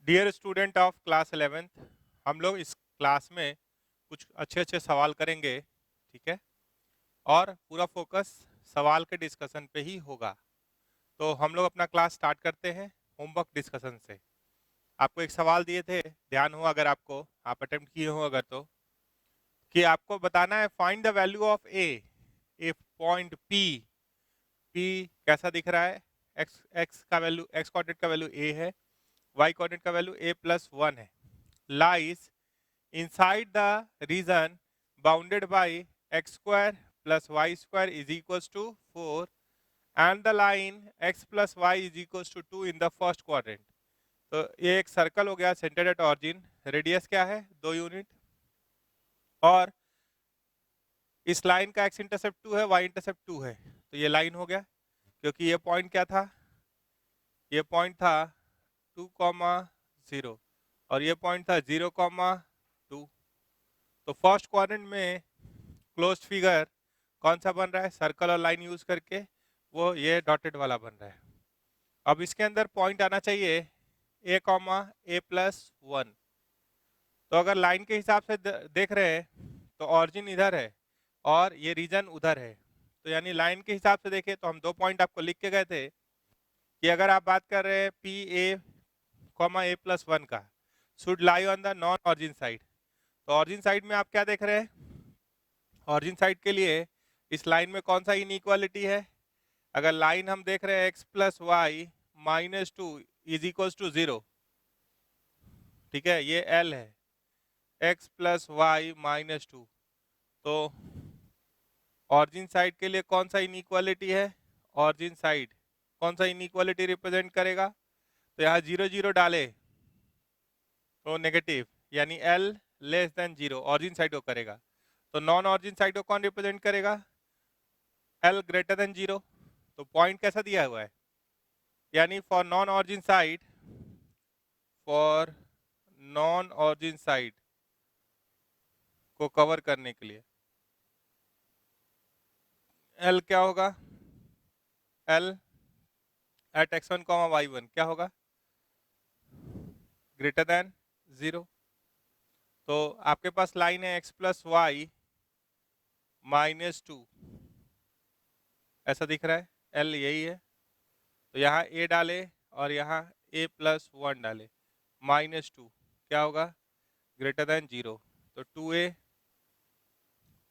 Dear student of class 11th, हम लोग इस क्लास में कुछ अच्छे अच्छे सवाल करेंगे। ठीक है। और पूरा फोकस सवाल के डिस्कशन पे ही होगा। तो हम लोग अपना क्लास स्टार्ट करते हैं होमवर्क डिस्कशन से। आपको एक सवाल दिए थे, ध्यान हो अगर आपको, आप अटेम्प्ट किए हो अगर, तो कि आपको बताना है find the value of A if point P. P कैसा दिख रहा है? एक्स एक्स का वैल्यू, एक्स कोऑर्डिनेट का वैल्यू ए है, वाई कोऑर्डिनेट का वैल्यू ए प्लस 1 है, lies inside the region bounded by x square plus y square is equals to 4 and the line x plus y is equals to 2 in the first quadrant। तो ये एक circle हो गया centred eight origin, radius क्या है 2 unit, और इस line का x इंटरसेप्ट 2 है, y इंटरसेप्ट 2 है। तो ये लाइन हो गया, क्योंकि ये पॉइंट क्या था, ये पॉइंट था 2,0 और ये पॉइंट था 0,2। तो फर्स्ट क्वाड्रेंट में क्लोज्ड फिगर कौन सा बन रहा है? सर्कल और लाइन यूज करके वो ये डॉटेड वाला बन रहा है। अब इसके अंदर पॉइंट आना चाहिए a कॉमा ए प्लस 1। तो अगर लाइन के हिसाब से देख रहे हैं तो ऑरिजिन इधर है और ये रीजन उधर है। तो यानी लाइन के हिसाब से देखें तो हम दो पॉइंट आपको लिख के गए थे कि अगर आप बात कर रहे हैं P A comma A plus 1 का, should lie on the non origin side. तो ऑरिजिन साइड में आप क्या देख रहे हैं? ऑरिजिन साइड के लिए इस लाइन में कौन सा इनइक्वालिटी है? अगर लाइन हम देख रहे हैं x plus y minus 2 is equal to 0, ठीक है, ये L है, x प्लस वाई माइनस 2। तो ऑरिजिन साइड के लिए कौन सा इनइक्वालिटी है? ऑरिजिन साइड कौन सा इनइक्वालिटी रिप्रेजेंट करेगा? तो यहाँ 0 0 डाले तो नेगेटिव, यानी L less than 0 origin side को करेगा। तो नॉन ऑरिजिन साइड को कौन रिप्रेजेंट करेगा? L greater than 0। तो पॉइंट कैसा दिया हुआ है? यानी for non origin side, for non origin side को कवर करने के लिए L क्या होगा? L एट x1 y1 क्या होगा? Greater than 0। तो आपके पास लाइन है x प्लस वाई माइनस 2, ऐसा दिख रहा है, L यही है। तो यहाँ a डाले और यहाँ a प्लस 1 डाले, माइनस 2 क्या होगा? Greater than 0। तो 2a,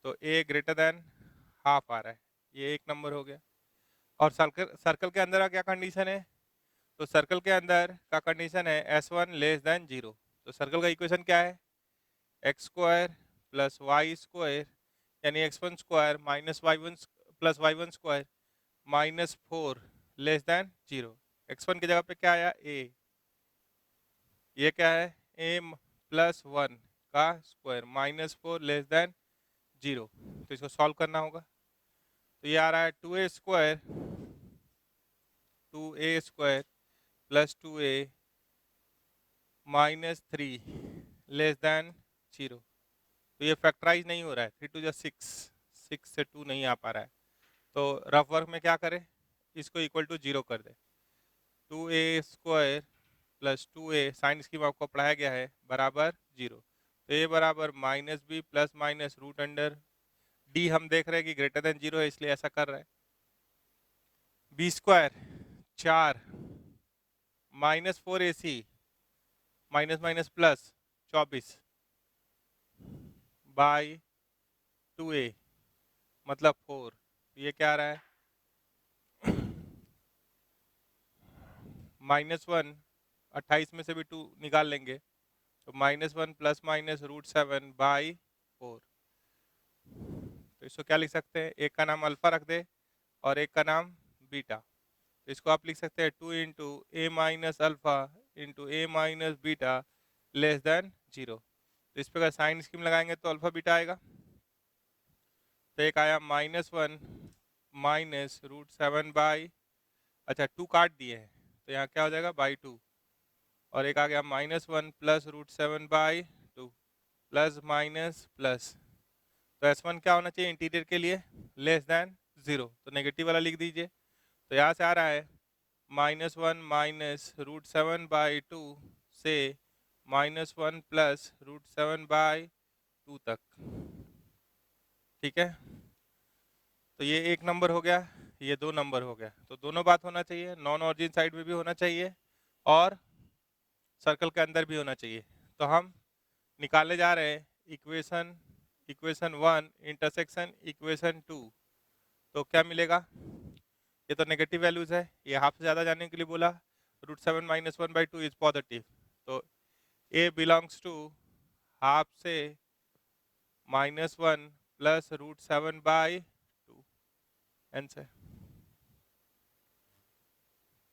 तो a ग्रेटर देन हाफ आ रहा है, ये एक नंबर हो गया। और सर्कल सर्कल के अंदर का क्या कंडीशन है? तो सर्कल के अंदर का कंडीशन है S1 लेस देन 0। तो सर्कल का इक्वेशन क्या है? X square plus y square, यानी x1 square minus y1 plus y1 square minus 4 less than 0। x1 की जगह पे क्या आया? a। ये क्या है? a प्लस 1 का स्क्वायर माइनस 4 लेस देन 0। तो इसको सॉल्व करना होगा। तो ये आ रहा है 2a square, 2a square plus 2a minus 3 less than 0। तो ये फैक्टराइज नहीं हो रहा है, 3 टू 6, 6 से 2 नहीं आ पा रहा है। तो रफ वर्क में क्या करें? इसको इक्वल टू 0 कर दे। 2a square plus 2a sign scheme आपको पढ़ाया गया है बराबर 0। तो a बराबर minus b plus minus root under D, हम देख रहे हैं कि ग्रेटर देन 0 है इसलिए ऐसा कर रहा है। B square 4 minus 4ac minus minus plus 24 by 2a मतलब 4। ये क्या आ रहा है? -1, 28 में से भी 2 निकाल लेंगे तो -1 प्लस माइनस √7 बाई 4। तो इसको क्या लिख सकते हैं? एक का नाम अल्फा रख दे और एक का नाम बीटा। तो इसको आप लिख सकते हैं 2 इंटू ए माइनस अल्फा इंटू ए माइनस बीटा लेस देन 0। तो इस पर अगर साइन स्कीम लगाएंगे तो अल्फा बीटा आएगा। तो एक आया -1 माइनस √7 बाई, अच्छा 2 काट दिए हैं तो यहाँ क्या हो जाएगा? बाई 2। और एक आ गया -1 plus √7 by 2 plus minus plus. तो S1 क्या होना चाहिए इंटीरियर के लिए? Less than 0। तो नेगेटिव वाला लिख दीजिए। तो यहाँ से आ रहा है -1 माइनस √7 बाई 2 से -1 प्लस √7/2 तक। ठीक है, तो ये एक नंबर हो गया, ये 2 नंबर हो गया। तो दोनों बात होना चाहिए, नॉन ऑरिजिन साइड में भी होना चाहिए और सर्कल के अंदर भी होना चाहिए। तो हम निकालने जा रहे हैं इक्वेशन 1 इंटरसेक्शन इक्वेशन 2। तो क्या मिलेगा, ये तो नेगेटिव वैल्यूज है, ये हाफ से ज़्यादा जाने के लिए बोला, √7 - 1/2 इज पॉजिटिव। तो ए बिलोंग्स टू हाफ से -1 प्लस √7/2 आंसर।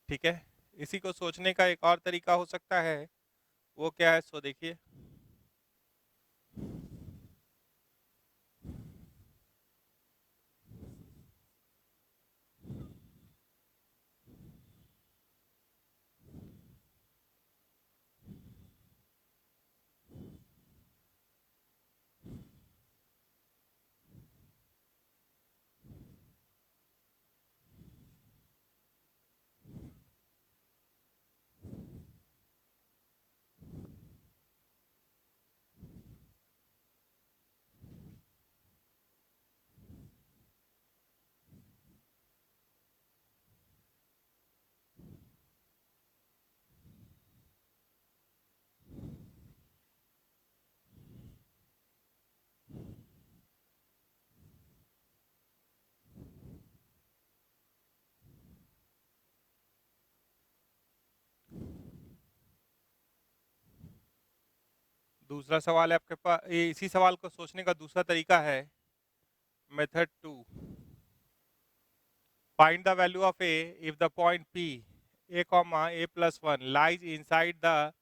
ठीक है, इसी को सोचने का एक और तरीका हो सकता है, वो क्या है सो देखिए। दूसरा सवाल है आपके पास, इसी सवाल को सोचने का दूसरा तरीका है method 2। Find the value of A if the point P a, a+1 lies inside the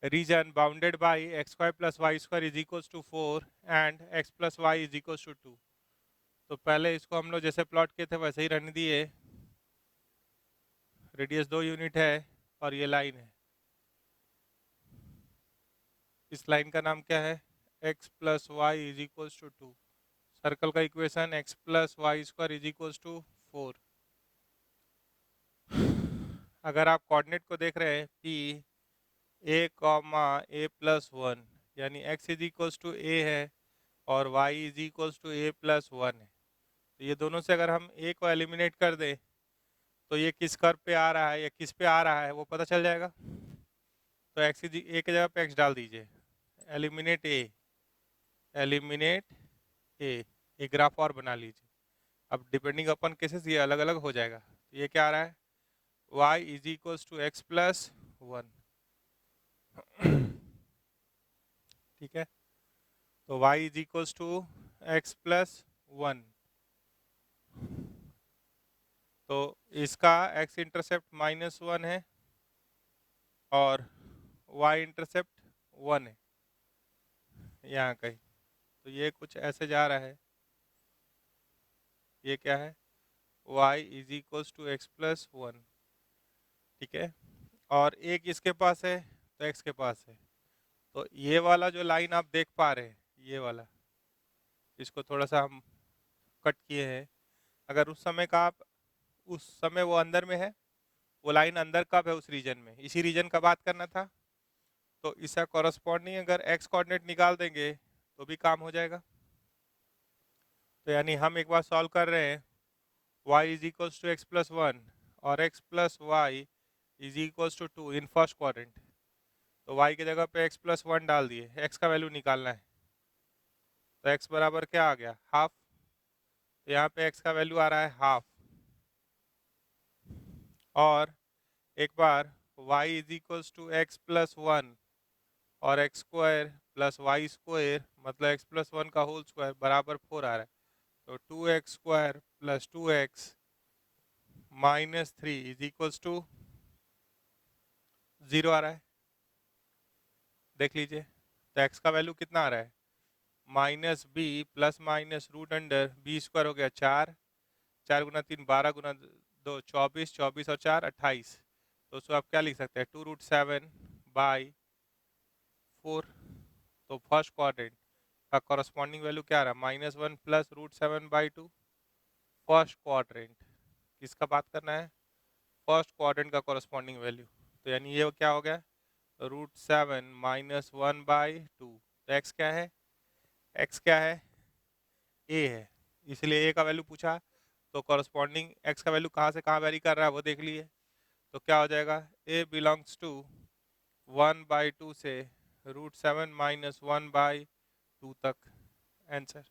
region bounded by x² + y² is equals to 4 and x + y is equals to 2। तो पहले इसको हम लोग जैसे प्लॉट किए थे वैसे ही रहने दिए, रेडियस 2 यूनिट है और ये लाइन है। इस लाइन का नाम क्या है, x + y is equals to 2। Circle का equation x + y² is equals to 4। अगर आप कोऑर्डिनेट को देख रहे हैं p a, a+1 यानी x is equals to a है और y is equals to a+1 है। तो ये दोनों से अगर हम a को एलिमिनेट कर दें तो ये किस कर्व पे आ रहा है या किस पे आ रहा है वो पता चल जाएगा। तो x a की जगह पे x डाल दीजिए, एलिमिनेट a, एक ग्राफ और बना लीजिए। अब डिपेंडिंग अपन केसेस ये अलग अलग हो जाएगा। तो ये क्या आ रहा है, y is equals to x + 1। ठीक है, तो y is equals to x + 1। तो इसका x इंटरसेप्ट -1 है और y इंटरसेप्ट 1 है यहाँ कहीं। तो ये कुछ ऐसे जा रहा है, ये क्या है, y is equals to x + 1। ठीक है, और एक इसके पास है तो x के पास है। तो ये वाला जो लाइन आप देख पा रहे हैं, ये वाला, इसको थोड़ा सा हम कट किए हैं। अगर उस समय का आप, उस समय वो अंदर में है, वो लाइन अंदर कब है उस रीजन में, इसी रीजन का बात करना था। तो इसका कॉरस्पॉन्डिंग अगर x कोऑर्डिनेट निकाल देंगे तो भी काम हो जाएगा। तो यानी हम एक बार सॉल्व कर रहे हैं, y is equals to x + 1 और x + y is equals to 2 in first quadrant. तो y की जगह पे x + 1 डाल दिए, x का वैल्यू निकालना है। तो x बराबर क्या आ गया, हाफ। तो यहाँ पे x का वैल्यू आ रहा है हाफ। और एक बार y is equals to x + 1 और x² + y² मतलब x + 1 का होल स्क्वायर बराबर 4 आ रहा है। तो 2x² + 2x - 3 is equals to 0 आ रहा है। देख लीजिए, तो x का वैल्यू कितना आ रहा है, -b ± √b² हो गया 4, 4 × 3 12 × 2 24, 24 और 4 28। तो उसको आप क्या लिख सकते हैं, 2√7/4। तो फर्स्ट क्वाड्रेंट का कॉरस्पॉन्डिंग वैल्यू क्या आ रहा है, -1 प्लस √7/2। फर्स्ट क्वाड्रेंट किसका बात करना है, फर्स्ट क्वाड्रेंट का कॉरस्पॉन्डिंग वैल्यू। तो यानी ये क्या हो गया, √7 माइनस 1/2। तो x क्या है? x क्या है? a है, इसलिए a का वैल्यू पूछा, तो कॉरस्पॉन्डिंग x का वैल्यू कहाँ से कहाँ वेरी कर रहा है वो देख लिए। तो क्या हो जाएगा? a बिलोंग्स टू 1/2 से √7 माइनस 1/2 तक आंसर।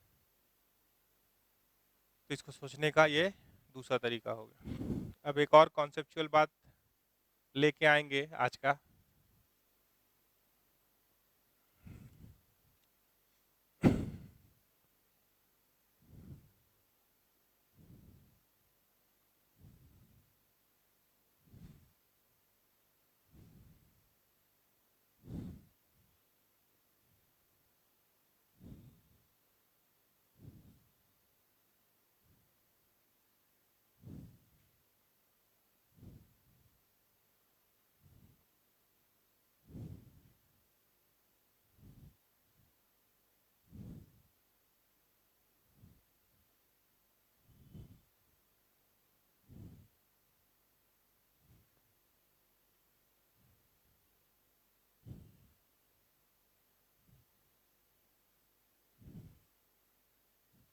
तो इसको सोचने का ये दूसरा तरीका हो गया। अब एक और कॉन्सेप्चुअल बात लेके आएंगे आज का।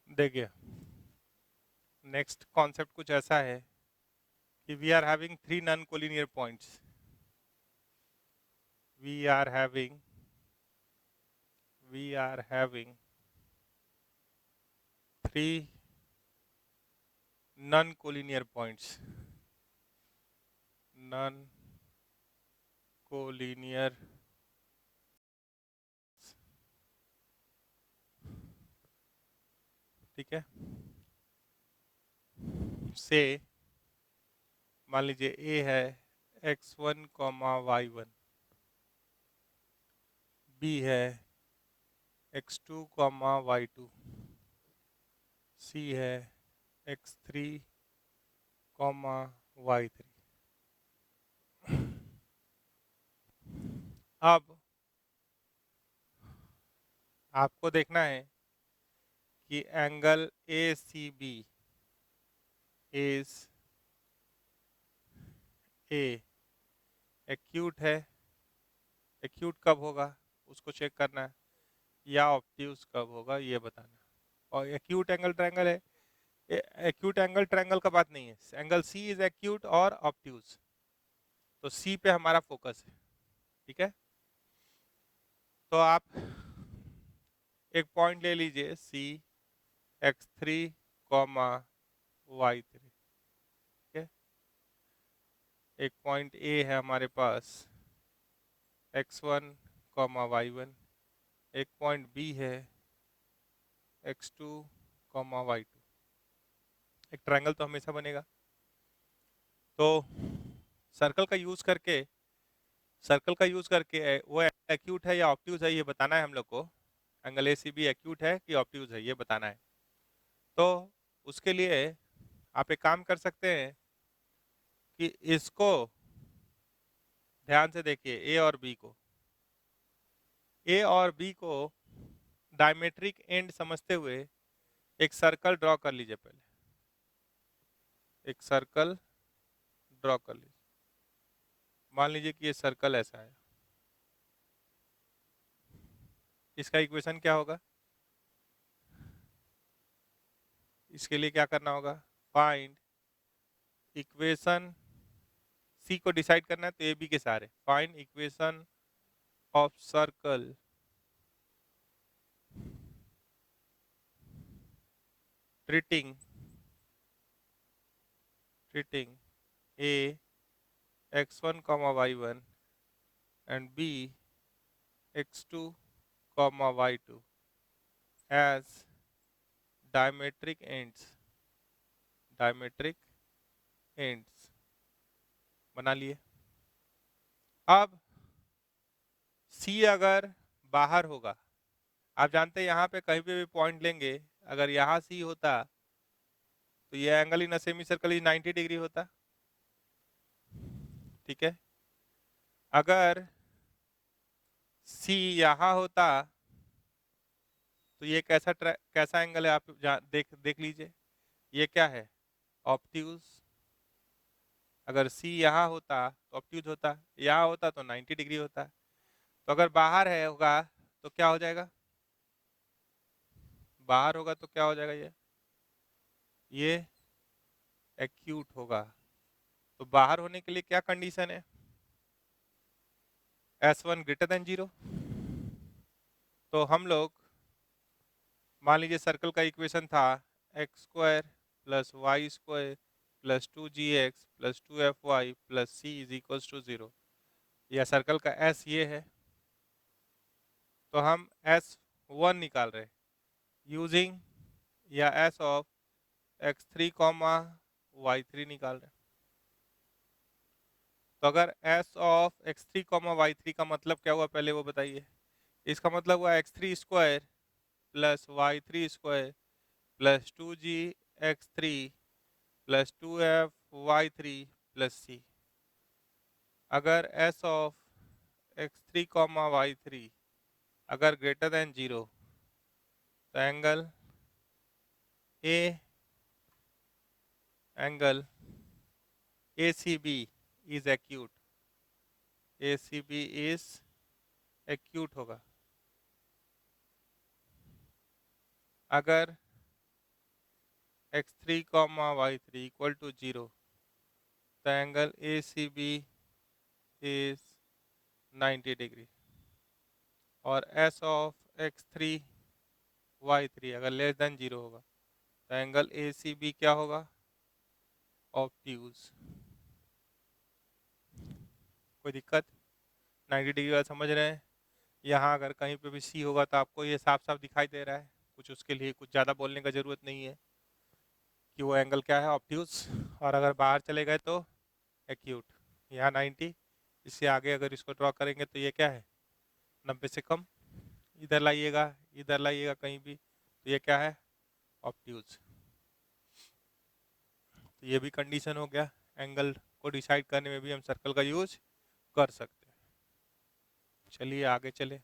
देखिए, नेक्स्ट कॉन्सेप्ट कुछ ऐसा है कि we are having 3 non collinear points. We are having 3 non collinear points. Non collinear ठीक है, से मान लीजिए a है x1, y1, b है x2, y2, c है x3, y3। अब आपको देखना है कि angle ACB is a acute है। एक्यूट कब होगा उसको चेक करना है, या ऑब्ट्यूज कब होगा ये बताना है। और एक्यूट एंगल ट्रायंगल है, एक्यूट एंगल ट्रायंगल का बात नहीं है, एंगल सी इज एक्यूट और ऑब्ट्यूज। तो सी पे हमारा फोकस है, ठीक है। तो आप एक पॉइंट ले लीजिए सी x3, y3, ठीक है। एक पॉइंट ए है हमारे पास x1, y1, एक पॉइंट बी है x2, y2। एक ट्रायंगल तो हमेशा बनेगा। तो सर्कल का यूज करके वो एक्यूट है या ऑब्ट्यूज है ये बताना है हम लोग को। एंगल ACB एक्यूट है कि ऑब्ट्यूज है ये बताना है। तो उसके लिए आप एक काम कर सकते हैं कि इसको ध्यान से देखिए, ए और बी को डायमेट्रिक एंड समझते हुए एक सर्कल ड्रॉ कर लीजिए। पहले एक सर्कल ड्रॉ कर लीजिए। मान लीजिए कि ये सर्कल ऐसा है, इसका इक्वेशन क्या होगा? इसके लिए क्या करना होगा? फाइंड इक्वेशन, सी को डिसाइड करना है तो ए बी के सारे। Find equation of circle treating a x1, y1 and b x2, y2 as diametric ends बना लिए। अब C अगर बाहर होगा, आप जानते हैं यहाँ पे कहीं पे भी पॉइंट लेंगे, अगर यहाँ C होता तो ये angle in semi circle 90 degree होता, ठीक है। अगर C यहाँ होता तो ये कैसा एंगल है आप देख लीजिए, ये क्या है? ऑब्ट्यूज। अगर C यहाँ होता तो ऑब्ट्यूज होता, यहाँ होता तो 90 डिग्री होता। तो अगर बाहर है होगा तो क्या हो जाएगा, बाहर होगा तो क्या हो जाएगा, ये एक्यूट होगा। तो बाहर होने के लिए क्या कंडीशन है, S1 ग्रेटर देन 0। तो हम लोग मान लीजिए सर्कल का इक्वेशन था x square plus y square plus 2gx plus 2fy plus c is equals to 0। या सर्कल का एस ये है, तो हम S1 निकाल रहे हैं यूजिंग या S of x3 comma y3 निकाल रहे हैं। तो अगर s of x3 comma y3 का मतलब क्या हुआ पहले वो बताइए। इसका मतलब हुआ x3 square plus y3 square plus 2g x3 plus 2f y3 plus c। अगर s of x3 comma y3 अगर ग्रेटर देन 0 तो angle ACB is acute, ACB is acute होगा। अगर x3 comma y3 equal to 0 तो angle ACB is 90 degree. और s of x3 y3 अगर less than 0 होगा तो एंगल ACB क्या होगा, ऑब्ट्यूज। कोई दिक्कत, 90 डिग्री वाला समझ रहे हैं। यहाँ अगर कहीं पे भी सी होगा तो आपको ये साफ साफ दिखाई दे रहा है, कुछ उसके लिए कुछ ज़्यादा बोलने का ज़रूरत नहीं है कि वो एंगल क्या है, ऑब्ट्यूज। और अगर बाहर चले गए तो एक्यूट। यहाँ 90, इससे आगे अगर इसको ड्रॉ करेंगे तो ये क्या है, 90 से कम। इधर लाइएगा, इधर लाइएगा कहीं भी तो ये क्या है, ऑब्ट्यूज। तो ये भी कंडीशन हो गया, एंगल को डिसाइड करने में भी हम सर्कल का यूज कर सकते हैं। चलिए आगे चले।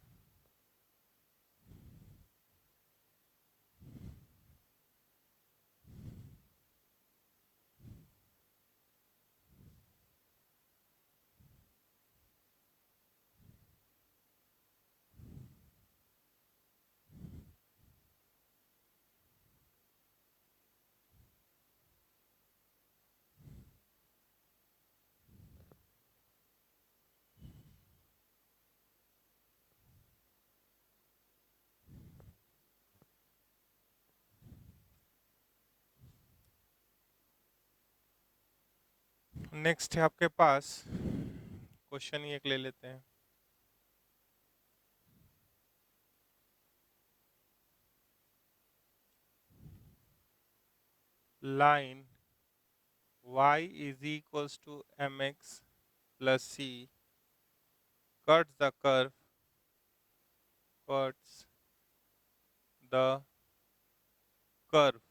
नेक्स्ट है आपके पास क्वेश्चन ही एक ले लेते हैं। Line y is equals to mx plus c cuts the curve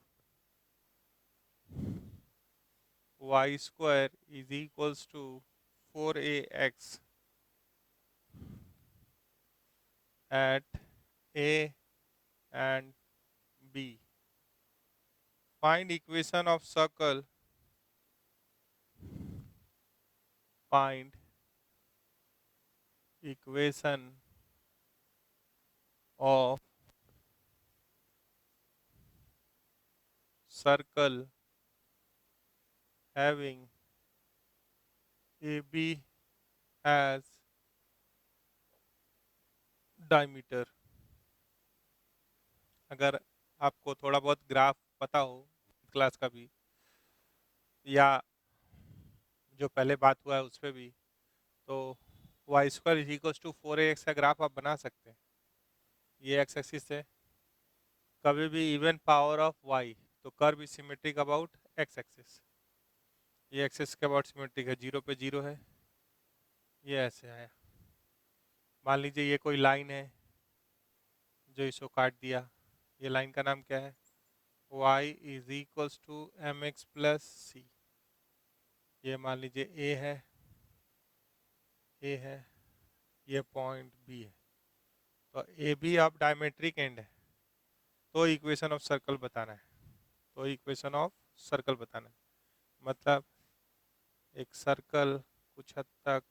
y square is equals to 4ax at a and b. Find equation of circle. Find equation of circle having AB as diameter। अगर आपको थोड़ा बहुत graph पता हो class का भी, या जो पहले बात हुआ है उस पर भी, तो y square is equal to 4ax का ग्राफ आप बना सकते हैं। ये एक्स एक्सिस है, कभी भी इवन पावर ऑफ y, तो curve is symmetric about x axis. ये एक्सिस के अबाउट सिमेट्रिक है, 0 पे 0 है। ये ऐसे आया, मान लीजिए ये कोई लाइन है जो इसको काट दिया। ये लाइन का नाम क्या है, y is equals to mx plus C. ये मान लीजिए a है, ये पॉइंट b है। तो A B of diametric end है, तो इक्वेशन ऑफ सर्कल बताना है। तो इक्वेशन ऑफ सर्कल बताना है मतलब एक सर्कल कुछ हद तक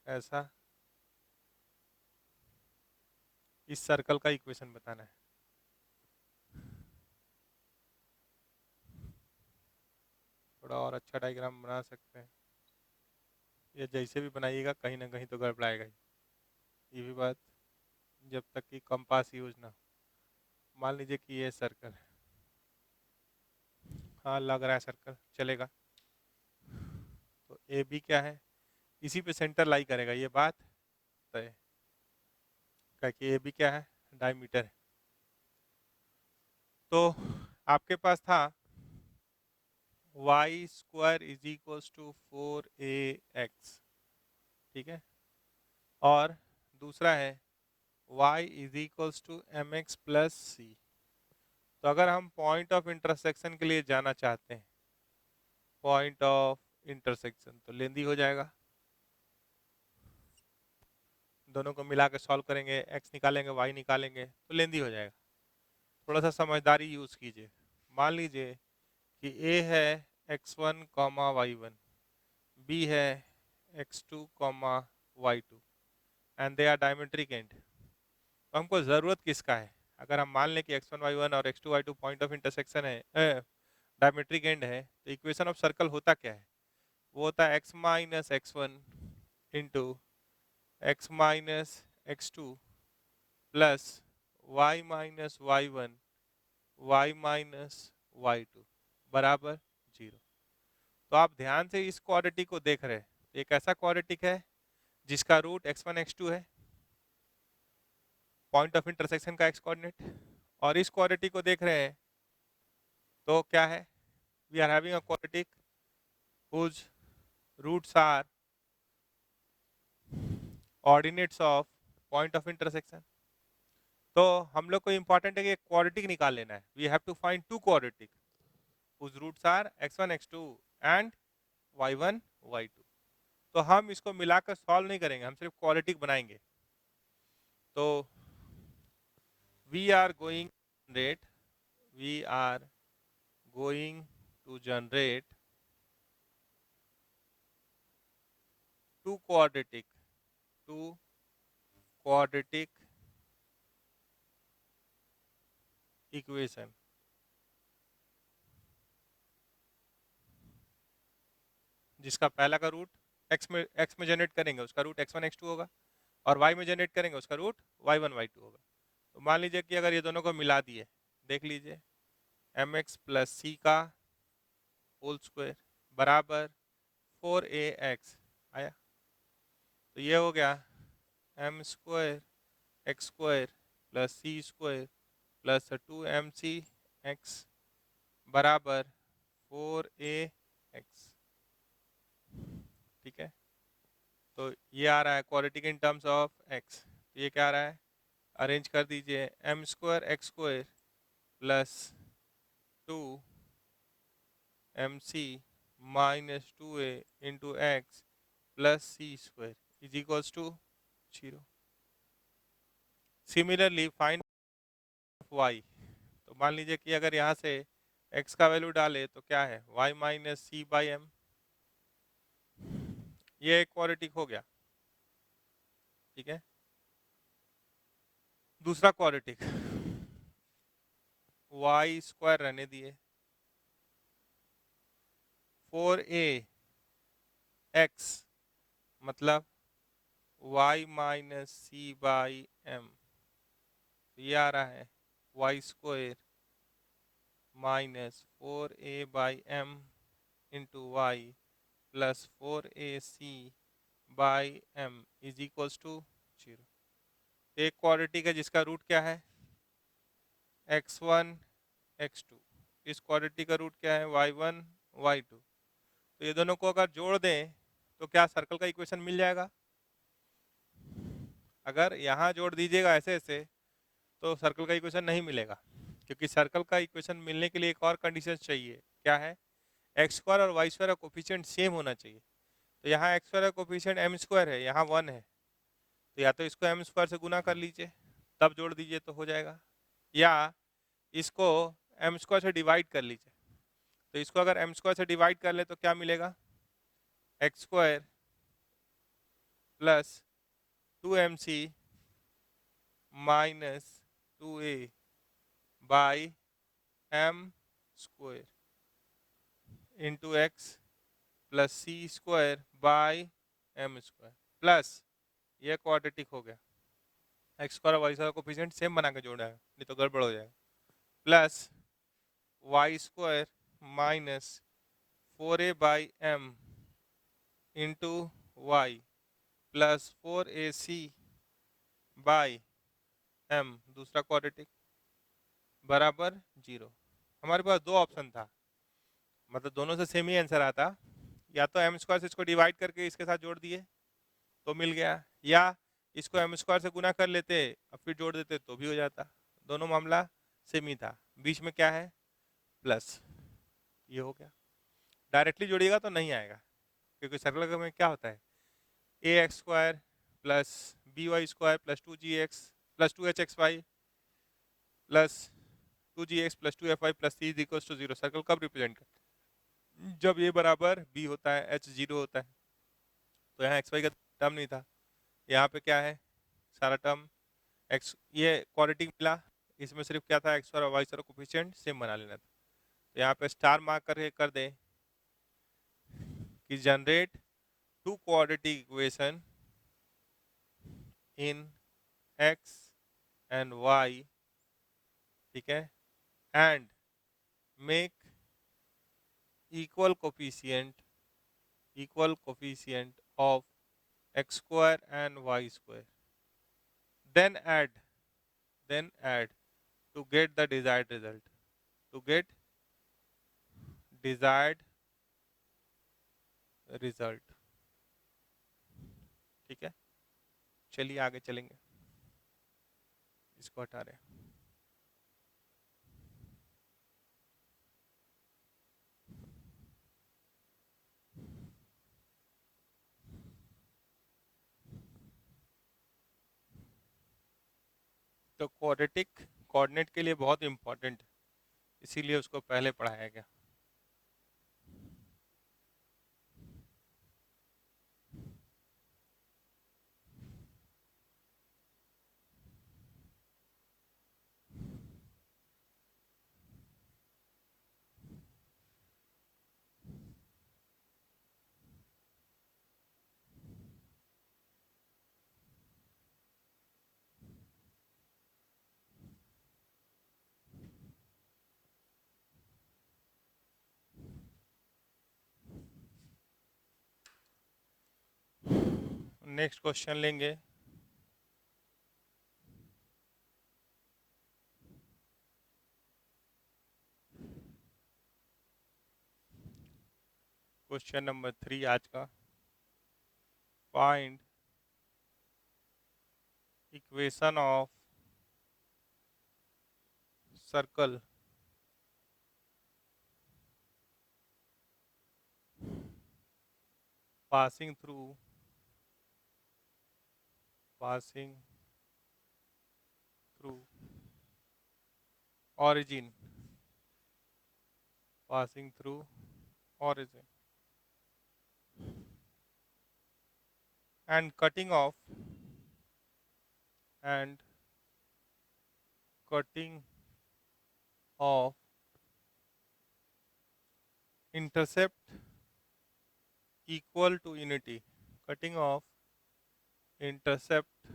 ऐसा इस सर्कल का इक्वेशन बताना है। थोड़ा और अच्छा डायग्राम बना सकते हैं, ये जैसे भी बनाइएगा कहीं ना कहीं तो गड़बड़ाएगा ही, ये भी बात, जब तक कि कंपास यूज ना हो। मान लीजिए कि ये सर्कल है, हाँ लग रहा है सर्कल चलेगा। तो ए बी क्या है, इसी पे सेंटर लाई करेगा, ये बात तय है कि ए बी क्या है, डायमीटर है। तो आपके पास था Y square is equals to 4ax, ठीक है, और दूसरा है y is equals to M X plus C. तो अगर हम पॉइंट ऑफ इंटरसेक्शन के लिए जाना चाहते हैं, पॉइंट ऑफ इंटरसेक्शन, तो लेंदी हो जाएगा, दोनों को मिला के सॉल्व करेंगे, x निकालेंगे y निकालेंगे तो लेंदी हो जाएगा। थोड़ा सा समझदारी यूज कीजिए। मान लीजिए कि a है x1 कॉमा y1, b है x2 comma y2 and they are diametric end. तो हमको ज़रूरत किसका है, अगर हम मान लें कि x1 y1 और x2 y2 point of intersection है, डायमेट्रिक एंड है, तो इक्वेशन ऑफ सर्कल होता क्या है, वो होता है x minus x1 into x minus x2 plus y minus y1 y minus y2 बराबर 0। तो आप ध्यान से इस क्वाड्रेटिक को देख रहे हैं, एक ऐसा क्वाड्रेटिक है जिसका रूट x1 x2 है, पॉइंट ऑफ इंटरसेक्शन का x कोऑर्डिनेट, और इस क्वाड्रेटिक को देख रहे हैं तो क्या है, we are having a quadratic whose roots are ordinates of point of intersection। तो हम लोग को इंपॉर्टेंट है कि क्वाड्रेटिक निकाल लेना है, we have to find two quadratic whose roots are x1 x2 and y1 y2। तो हम इसको मिलाकर सॉल्व नहीं करेंगे, हम सिर्फ क्वाड्रेटिक बनाएंगे। तो we are going to generate two quadratic equation. जिसका पहला का रूट x में जनरेट करेंगे उसका रूट x1 x2 होगा, और y में जनरेट करेंगे उसका रूट y1 y2 होगा। तो मान लीजिए कि अगर ये दोनों को मिला दिए, देख लीजिए mx प्लस सी का होल स्क्वायर बराबर 4ax आया। तो ये हो गया m square x square plus c square plus 2mc x बराबर 4ax, ठीक है। तो ये आ रहा है quadratic in terms of x, ये क्या आ रहा है, अरेंज कर दीजिए, m square x square plus 2mc minus 2a into x plus c square is equals to 0। Similarly find y, तो मान लीजिए कि अगर यहाँ से x का वैल्यू डाले तो क्या है, y minus c by m, ये एक क्वाड्रेटिक हो गया, ठीक है। दूसरा क्वाड्रेटिक y स्क्वायर रहने दिए, 4ax मतलब y minus c by m, ये आ रहा है y square minus 4a by m into y plus 4ac by m is equals to 0। एक क्वाड्रेटिक है जिसका रूट क्या है, x1 x2, इस क्वाड्रेटिक का रूट क्या है, y1 y2। तो ये दोनों को अगर जोड़ दें तो क्या सर्कल का इक्वेशन मिल जाएगा। अगर यहाँ जोड़ दीजिएगा ऐसे ऐसे तो सर्कल का इक्वेशन नहीं मिलेगा, क्योंकि सर्कल का इक्वेशन मिलने के लिए एक और कंडीशन चाहिए, क्या है, एक्स स्क्वायर और वाई स्क्वायर का कोफिशिएंट सेम होना चाहिए। तो यहाँ एक्स स्क्वायर का कोफिशिएंट एम स्क्वायर है, यहाँ 1 है, तो या तो इसको एम स्क्वायर से गुना कर लीजिए तब जोड़ दीजिए तो हो जाएगा, या इसको एम स्क्वायर से डिवाइड कर लीजिए। तो इसको अगर एम स्क्वायर से डिवाइड कर ले तो क्या मिलेगा, x square plus 2mc minus 2a by m square into x plus c square by m square plus ये क्वाड्रेटिक हो गया, x square y square coefficient same बना के जोड़ा है, नहीं तो गड़बड़ हो जाएगा, plus y square minus 4a by m into y plus 4ac by m दूसरा क्वाड्रेटिक बराबर 0। हमारे पास दो ऑप्शन था, मतलब दोनों से सेम ही आंसर आता, या तो m स्क्वायर से इसको डिवाइड करके इसके साथ जोड़ दिए तो मिल गया, या इसको m स्क्वायर से गुना कर लेते और फिर जोड़ देते तो भी हो जाता। दोनों मामला सेम ही था, बीच में क्या है प्लस, ये हो गया। डायरेक्टली जोड़िएगा तो नहीं आएगा, क्योंकि सर्कल में क्या होता है a x square plus b y square plus 2gx plus 2hxy plus 2gx plus 2fy plus c is equal to 0। Circle कब रिप्रेजेंट करते हैं, जब ये बराबर b होता है, h 0 होता है। तो यहाँ xy का टर्म नहीं था, यहाँ पे क्या है सारा टर्म x, ये क्वाड्रेटिक मिला, इसमें सिर्फ क्या था x और y का कोफिशिएंट सेम बना लेना था। तो यहाँ पे स्टार मार्क करके कर दे कि generate two quadratic equation in x and y, ठीक है, and make equal coefficient of x square and y square, then add to get the desired result, to get desired result। ठीक है, चलिए आगे चलेंगे, इसको हटा रहे हैं। तो क्वाड्रेटिक कोऑर्डिनेट के लिए बहुत इंपॉर्टेंट है, इसीलिए उसको पहले पढ़ाया गया। नेक्स्ट क्वेश्चन लेंगे, क्वेश्चन नंबर 3 आज का। Find equation of circle passing through origin, passing through origin and cutting off intercept equal to unity, cutting off intercepts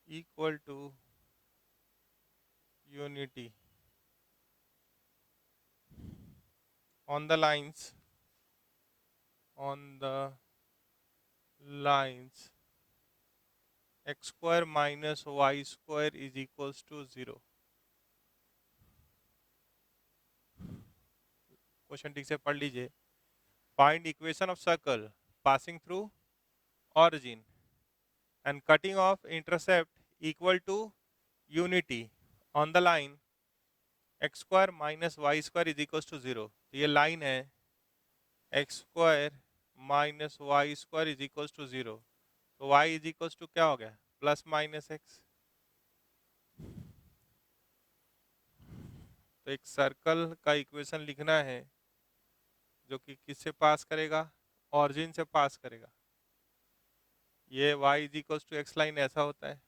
equal to unity on the lines x square minus y square is equals to 0। Question ठीक से पढ़ लीजिए। Find equation of circle passing through origin and cutting off intercept equal to unity on the line x square minus y square is equals to 0। तो ये line है x square minus y square is equals to 0, तो y is equals to क्या हो गया plus minus x. तो एक circle का इक्वेशन लिखना है जो कि किससे पास करेगा, ऑरिजिन से पास करेगा। ये y is equal to x line ऐसा होता है,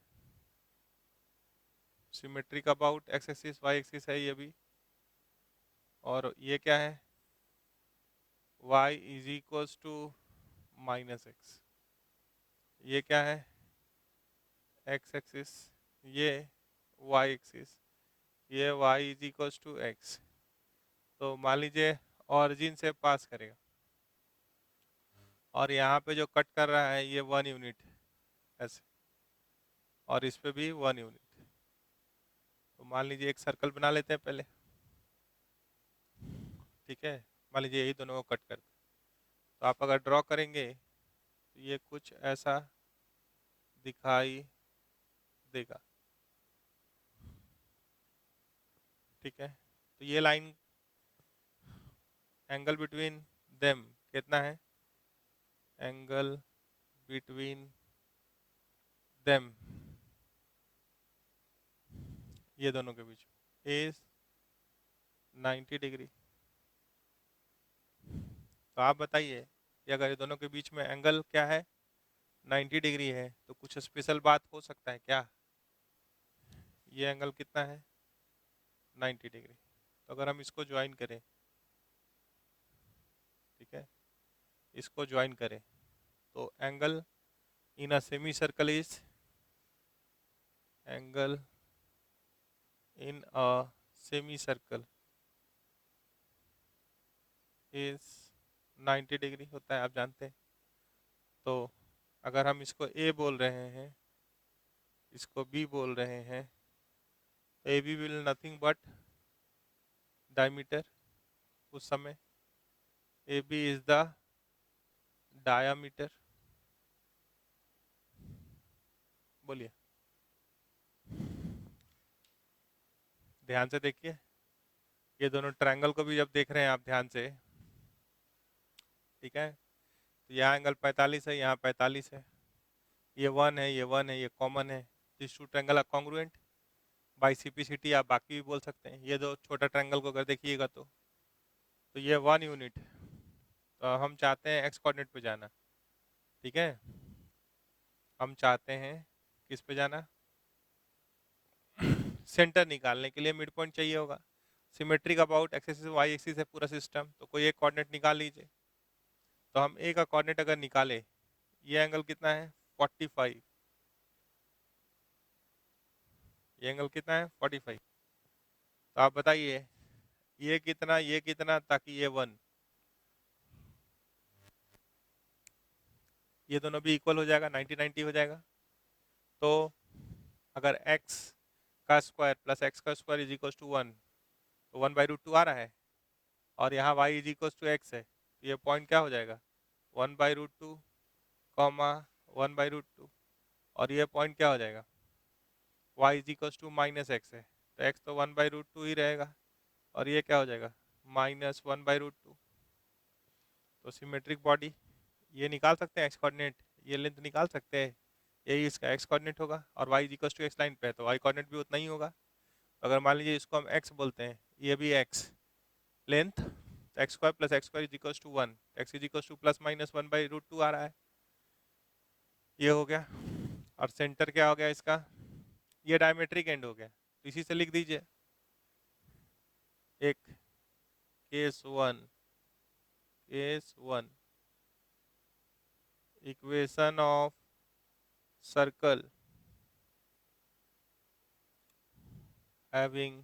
symmetric about x axis y axis है ये भी, और ये क्या है, y is equal to minus x, ये क्या है x एक्सिस, ये y एक्सिस, ये y is equal to x. तो मान लीजिए ऑरिजिन से पास करेगा और यहाँ पे जो कट कर रहा है ये 1 यूनिट ऐसे, और इस पे भी 1 यूनिट। तो मान लीजिए एक सर्कल बना लेते हैं पहले, ठीक है, मान लीजिए यही दोनों को कट करते हैं। तो आप अगर ड्रॉ करेंगे तो ये कुछ ऐसा दिखाई देगा, ठीक है। तो ये लाइन, एंगल बिटवीन देम कितना है, एंगल बिटवीन देम, ये दोनों के बीच इज 90 डिग्री। तो आप बताइए कि अगर ये दोनों के बीच में एंगल क्या है 90 डिग्री है, तो कुछ स्पेशल बात हो सकता है क्या, ये एंगल कितना है 90 डिग्री। तो अगर हम इसको ज्वाइन करें, ठीक है, इसको ज्वाइन करें तो angle in a semi circle is, angle in a semi circle is 90 degree होता है, आप जानते हैं। तो अगर हम इसको ए बोल रहे हैं, इसको बी बोल रहे हैं, तो A B will nothing but diameter, उस समय A B is the diameter, बोलिए, ध्यान से देखिए, ये दोनों ट्रायंगल को भी जब देख रहे हैं आप ध्यान से, ठीक है, तो यहाँ एंगल 45 है, यहाँ 45 है, ये 1 है, ये 1 है, ये कॉमन है, this two triangle are congruent by CPCT, आप बाकी भी बोल सकते हैं। ये दो छोटा ट्रायंगल को अगर देखिएगा तो ये 1 यूनिट, तो हम चाहते हैं एक्स कोऑर्डिनेट पे जाना, ठीक है, हम चाहते हैं किस पे जाना, सेंटर निकालने के लिए मिड पॉइंट चाहिए होगा, symmetric about x axis y axis है पूरा सिस्टम, तो कोई एक कोऑर्डिनेट निकाल लीजिए। तो हम ए का कोऑर्डिनेट अगर निकाले, ये एंगल कितना है 45, ये एंगल कितना है 45। तो आप बताइए ये कितना, ताकि ये 1, ये दोनों भी इक्वल हो जाएगा, 90-90 हो जाएगा। तो अगर x का स्क्वायर प्लस x का स्क्वायर इज इक्वल टू 1, तो 1/√2 आ रहा है, और यहाँ y is equal to x है, तो ये पॉइंट क्या हो जाएगा 1/√2 कॉमा 1/√2, और ये पॉइंट क्या हो जाएगा y is equal to minus x है, तो x तो 1/√2 ही रहेगा, और ये क्या हो जाएगा -1/√2। तो सिमेट्रिक बॉडी ये निकाल सकते हैं एक्स कोऑर्डिनेट, ये लेंथ निकाल सकते हैं, यही इसका एक्स कोऑर्डिनेट होगा, और y is equal to x line पे है तो y कोऑर्डिनेट भी उतना ही होगा। तो अगर मान लीजिए इसको हम x बोलते हैं, ये भी x length, x square plus x square is equal to 1, x is equal to plus minus 1/√2 आ रहा है, ये हो गया। और सेंटर क्या हो गया इसका, ये डायमेट्रिक एंड हो गया, तो इसी से लिख दीजिए एक case 1 equation of circle having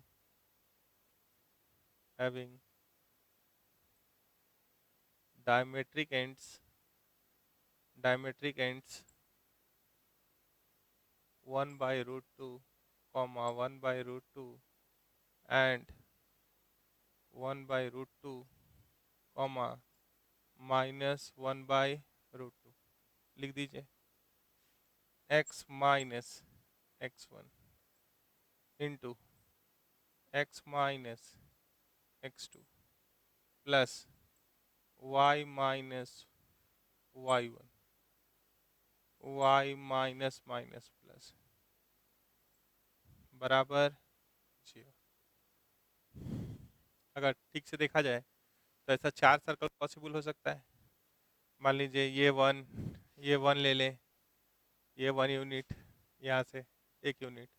diametric ends 1/√2 comma 1/√2 and 1/√2 comma -1/√2, लिख दीजिए x minus x1 into x minus x2 plus y minus y1 y minus minus plus बराबर 0। अगर ठीक से देखा जाए तो ऐसा 4 सर्कल पॉसिबल हो सकता है। मान लीजिए ये 1 ले लें, ये 1 यूनिट, यहाँ से 1 यूनिट,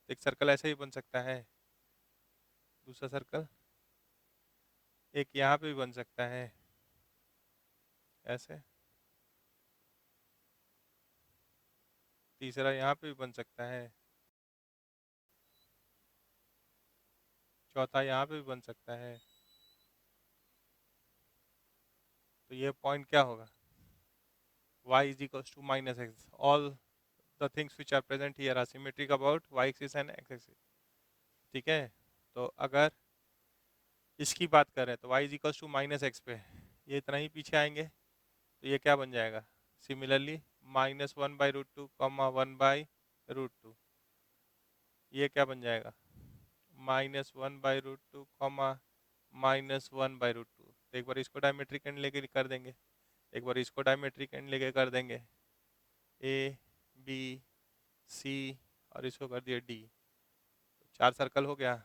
एक सर्कल ऐसे ही बन सकता है। दूसरा सर्कल एक यहाँ पे भी बन सकता है ऐसे, तीसरा यहाँ पे भी बन सकता है, चौथा यहाँ पे भी बन सकता है। तो ये पॉइंट क्या होगा? y is equals to minus x. All the things which are present here are symmetric about y axis and x axis. ठीक है, तो अगर इसकी बात करें तो y is equals to minus x पे ये इतना ही पीछे आएंगे, तो ये क्या बन जाएगा? सिमिलरली -1/√2 कॉमा 1/√2, ये क्या बन जाएगा? -1/√2 कॉमा -1/√2। तो एक बार इसको डायमेट्रिक एंड लेके कर देंगे, एक बार इसको डायमेट्रिक एंड लेके कर देंगे, ए बी सी और इसको कर दिया डी। तो 4 सर्कल हो गया,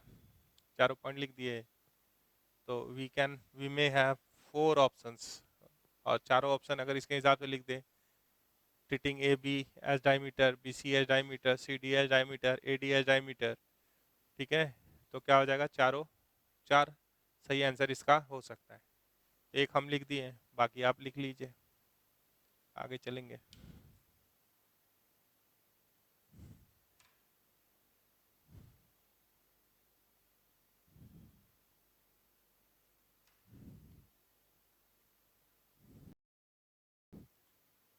चारों पॉइंट लिख दिए। तो वी मे हैव 4 ऑप्शंस, और चारों ऑप्शन अगर इसके हिसाब से लिख दे, treating A B as diameter, B C as diameter, C D as diameter, A D as diameter, ठीक है, तो क्या हो जाएगा? चारों 4 सही आंसर इसका हो सकता है। एक हम लिख दिए, बाकी आप लिख लीजिए, आगे चलेंगे।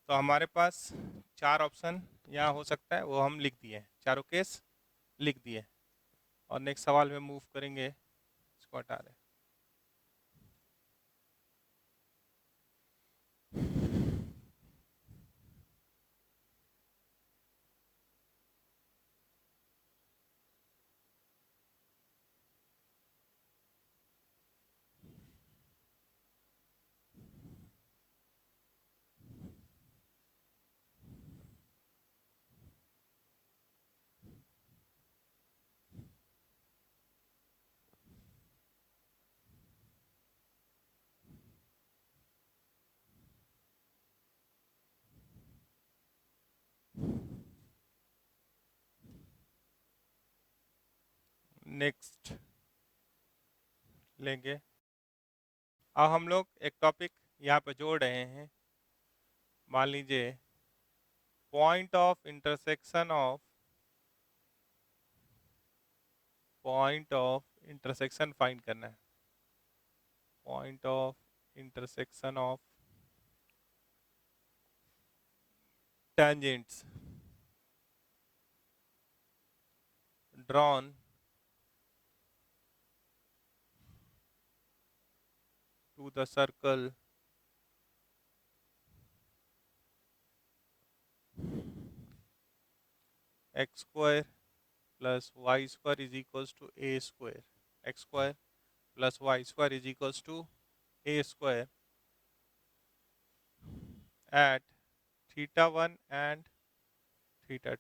तो हमारे पास 4 ऑप्शन यहाँ हो सकता है, वो हम लिख दिए, चारों केस लिख दिए। और नेक्स्ट सवाल में मूव करेंगे, इसको हटा दें। नेक्स्ट लेंगे। अब हम लोग एक टॉपिक यहाँ पे जोड़ रहे हैं। मान लीजिए पॉइंट ऑफ इंटरसेक्शन फाइंड करना है। Point of intersection of tangents drawn to the circle x square plus y square is equals to a square. X square plus y square is equals to a square at θ1 and θ2।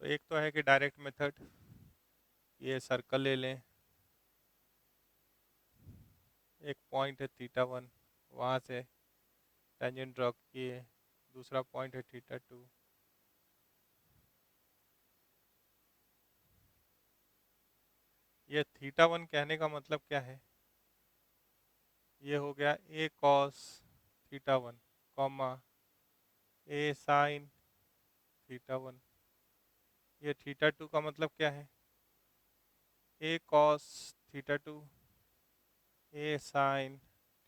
तो एक तो है कि direct method, ये circle ले लें, एक point है θ1, वहाँ से टेंजेंट ड्रॉ किए, दूसरा पॉइंट है θ2। ये θ1 कहने का मतलब क्या है? ये हो गया a cos θ1 comma a sin θ1। ये θ2 का मतलब क्या है? a cos θ2 a sin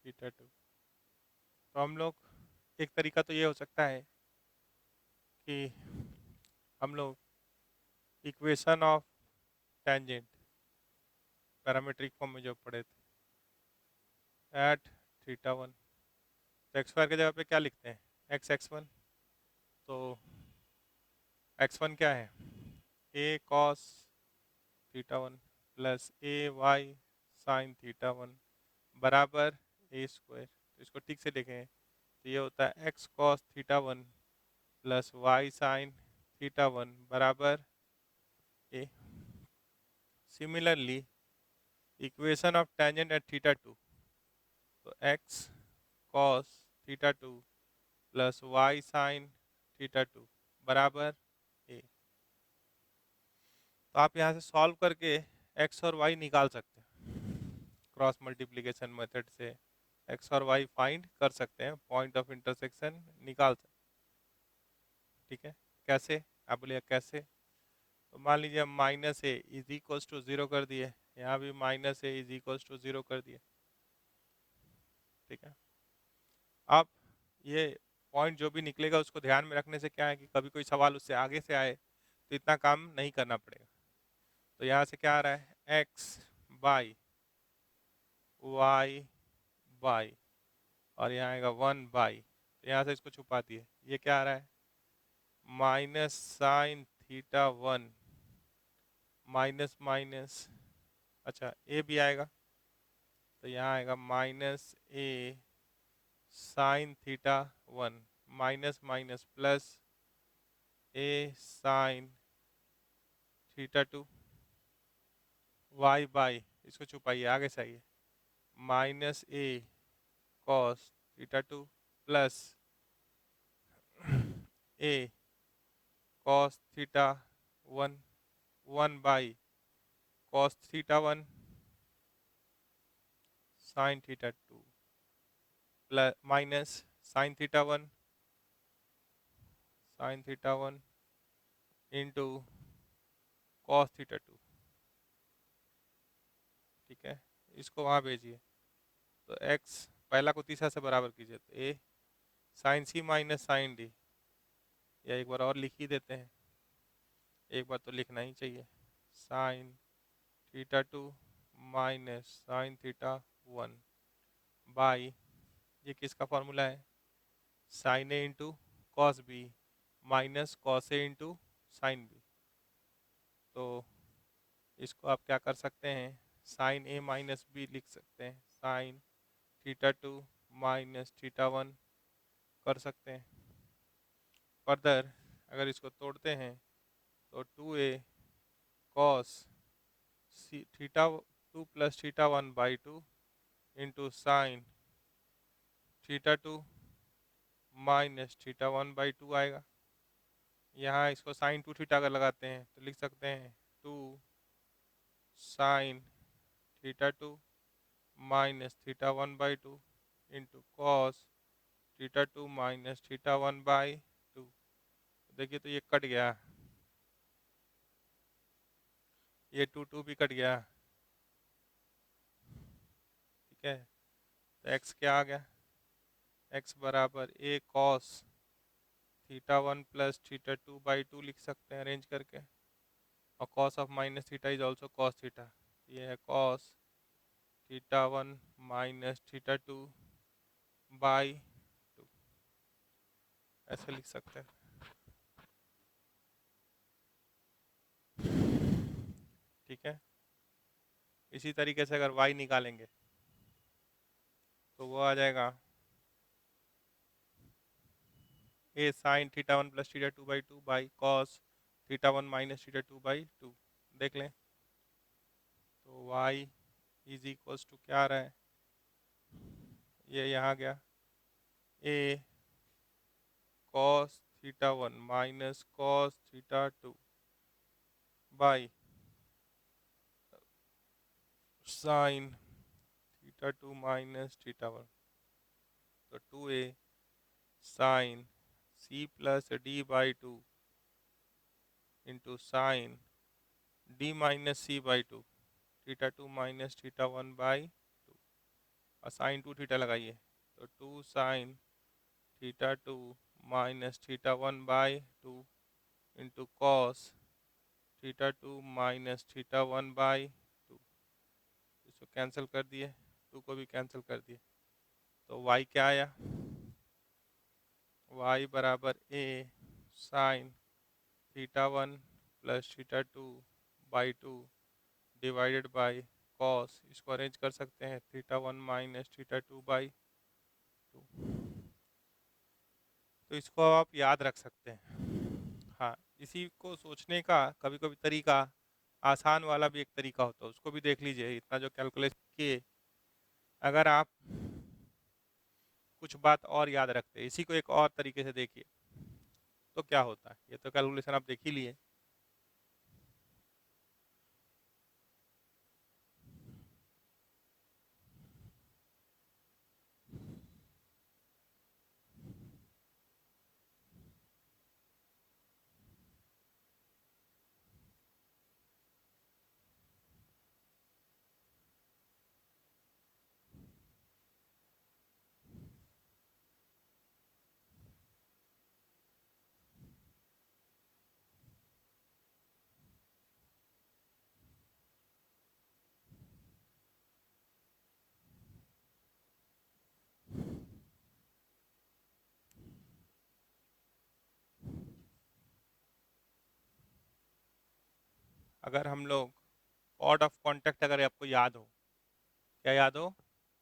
θ2। तो हम लोग, एक तरीका तो ये हो सकता है कि हम लोग equation of tangent parametric form में जो पढ़े थे एट θ1, तो एक्स स्क्वायर की जगह पे क्या लिखते हैं? x(x1), तो x1 क्या है? a cos θ1 plus a y sin θ1 बराबर a स्क्वायर। तो इसको ठीक से देखें तो ये होता है x cos θ1 plus y sin θ1 बराबर a। Similarly equation of tangent at θ2, तो x cos θ2 plus y sine theta 2 बराबर ए। तो आप यहाँ से सॉल्व करके एक्स और वाई निकाल सकते हैं, क्रॉस मल्टीप्लिकेशन मेथड से एक्स और वाई फाइंड कर सकते हैं, पॉइंट ऑफ इंटरसेक्शन निकाल सकते हैं। ठीक है, कैसे? आप बोलिए कैसे? तो मान लीजिए हम minus a is equals to 0 कर दिए, यहाँ भी minus a is equals to 0 कर दिए। ठीक है, अब ये पॉइंट जो भी निकलेगा उसको ध्यान में रखने से क्या है कि कभी कोई सवाल उससे आगे से आए तो इतना काम नहीं करना पड़ेगा। तो यहाँ से क्या आ रहा है, एक्स बाई वाई बाई, और यहाँ आएगा 1 बाई, तो यहाँ से इसको छुपा दिए, ये क्या आ रहा है, minus sine theta 1 minus minus, अच्छा ए भी आएगा, तो यहाँ आएगा minus a sine theta 1 minus minus plus a sine theta 2 y by, इसको छुपाइए आगे से आइए, minus a cos theta 2 plus a cos theta 1 1 by cos theta 1 sine theta 2 plus minus sine theta 1 into cos theta 2। ठीक है, इसको वहाँ भेजिए, तो x पहला को तीसरा से बराबर कीजिए, तो a sine c minus sine d, या एक बार और लिख ही देते हैं, एक बार तो लिखना ही चाहिए, sine theta 2 minus sine theta 1 by, ये किसका फॉर्मूला है, sine A into cos B minus cos A into sine B. तो इसको आप क्या कर सकते हैं, साइन ए माइनस बी लिख सकते हैं, साइन थीटा 2 माइनस थीटा 1 कर सकते हैं। फर्दर अगर इसको तोड़ते हैं तो 2a cos theta 2 plus theta 1 by 2 into sign theta 2 minus theta 1 by 2 आएगा। यहाँ इसको साइन 2 थीटा अगर लगाते हैं तो लिख सकते हैं 2 sine theta 2 minus theta 1 by 2 into cos theta 2 minus theta 1 by 2। देखिए तो ये कट गया, ये 2 भी कट गया। ठीक है, तो x क्या आ गया, x बराबर a cos theta 1 plus theta 2 by 2 लिख सकते हैं अरेंज करके, और cos of minus theta is also cos theta, ये है cos theta 1 minus theta 2 by 2, ऐसे लिख सकते हैं। ठीक है, इसी तरीके से अगर y निकालेंगे तो वो आ जाएगा a sign theta 1 plus theta 2 by 2 by cos theta 1 minus theta 2 by 2। देख लें तो y इज इक्वल्स टू क्या आ रहा है, ये यहाँ गया a cos theta 1 minus cos theta 2 by sine theta 2 minus theta 1, तो 2a sine c plus d by 2 into sine d minus c by 2 theta 2 minus theta 1 by 2, और sine 2 theta लगाइए, तो 2 sine theta 2 minus theta 1 by 2 into cos theta 2 minus theta 1 by 2, इसको cancel कर दिए, 2 को भी cancel कर दिए, तो y क्या आया, y बराबर a sign theta 1 plus theta 2 by 2 divided by cos, इसको अरेंज कर सकते हैं, थीटा 1 माइनस थीटा 2 बाई 2। तो इसको आप याद रख सकते हैं। हाँ, इसी को सोचने का कभी कभी तरीका आसान वाला भी एक तरीका होता है, उसको भी देख लीजिए, इतना जो कैलकुलेट किए, अगर आप कुछ बात और याद रखते हैं। इसी को एक और तरीके से देखिए तो क्या होता है। ये तो कैलकुलेशन आप देख ही लिए। अगर हम लोग कॉर्ड ऑफ कॉन्टैक्ट अगर आपको याद हो, क्या याद हो?